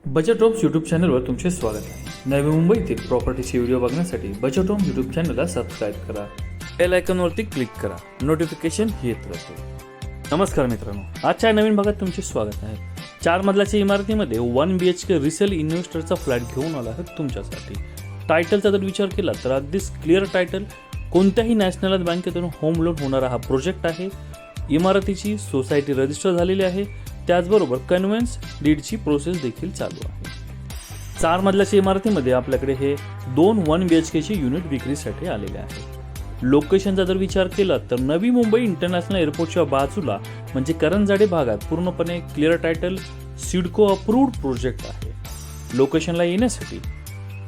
Budget homes YouTube चॅनलवर तुमचे स्वागत आहे। नवी मुंबईतील प्रॉपर्टीचे व्हिडिओ बघण्यासाठी बजेट होम्स यूट्यूब चॅनलला सबस्क्राईब करा, बेल आयकॉनवरती क्लिक करा, नोटिफिकेशन येत राहते। नमस्कार मित्रांनो, आजच्या नवीन भागात तुमचे स्वागत आहे। 4 मजल्याच्या इमारतीमध्ये 1 BHK रिसेल इन्व्हेस्टरचा फ्लॅट घेऊन आला आहे तुमच्यासाठी। टायटलचा जर विचार केला तर अगदीच क्लिअर टायटल, कोणत्याही नॅशनल बँकेतून होम लोन होणारा हा प्रोजेक्ट आहे। इमारतीची सोसायटी रजिस्टर झालेली आहे, त्याचबरोबर कन्व्हेन्स डीडची प्रोसेस देखील चालू आहे। 4 मजल्याच्या इमारतीमध्ये आपल्याकडे हे 2 1 BHKचे युनिट विक्रीसाठी आलेले आहे। लोकेशनचा जर विचार केला तर नवी मुंबई इंटरनॅशनल एअरपोर्टच्या बाजूला म्हणजे करंजाडे भागात पूर्णपणे clear title CIDCO approved project आहे। लोकेशनला येण्यासाठी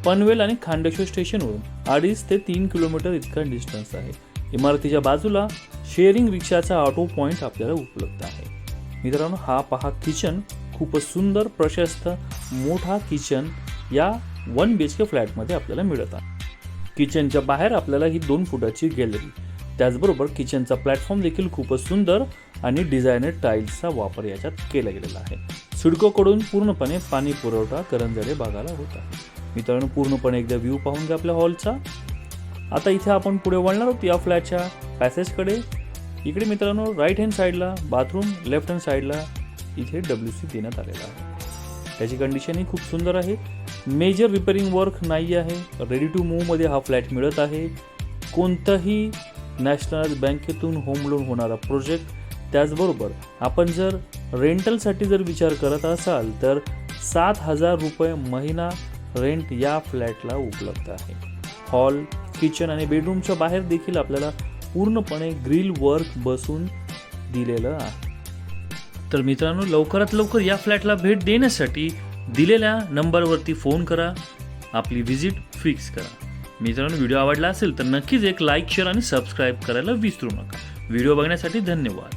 पनवेल आणि खांडेश्वर स्टेशनवरून 2.5 ते 3 किलोमीटर इतका डिस्टन्स आहे। इमारतीच्या बाजूला शेअरिंग रिक्षाचा ऑटो पॉइंट आपल्याला उपलब्ध आहे। मित्रांनो, हा पहा किचन, खूपच सुंदर प्रशस्त मोठा किचन या 1 BHK फ्लॅटमध्ये आपल्याला मिळत आहे। किचनच्या बाहेर आपल्याला ही 2 फुटाची गॅलरी, त्याचबरोबर किचनचा प्लॅटफॉर्म देखील खूपच सुंदर आणि डिझायनर टाईल्सचा वापर याच्यात केला गेलेला आहे। सिडकोकडून पूर्णपणे पाणी पुरवठा करंजाडे भागाला होत आहे। मित्रांनो, पूर्णपणे एकदा व्ह्यू पाहून घ्या आपल्या हॉलचा। आता इथे आपण पुढे वळणार आहोत या फ्लॅटच्या पॅसेजकडे। इकडे मित्रांनो राईट हँड साईडला बाथरूम, लेफ्ट हँड साईडला इथे WC देण्यात आलेला आहे। त्याची कंडिशन ही खूप सुंदर आहे, मेजर रिपेअरिंग वर्क नाही आहे, रेडी टू मूव्ह मध्ये हा फ्लॅट मिळत आहे। कोणताही नॅशनल बँकेतून होम लोन होणारा प्रोजेक्ट, त्याचबरोबर आपण जर रेंटलसाठी जर विचार करत असाल तर 7,000 रुपये महिना रेंट या फ्लॅटला उपलब्ध आहे। हॉल, किचन आणि बेडरूमच्या बाहेर देखील आपल्याला पूर्णपणे ग्रिल वर्क बसून दिलेलं आहे। तर मित्रांनो, लवकरात लवकर या फ्लॅटला भेट देण्यासाठी दिलेल्या नंबरवरती फोन करा, आपली व्हिजिट फिक्स करा। मित्रांनो, व्हिडिओ आवडला असेल तर नक्कीच एक लाईक, शेअर आणि सबस्क्राईब करायला विसरू नका। व्हिडिओ बघण्यासाठी धन्यवाद।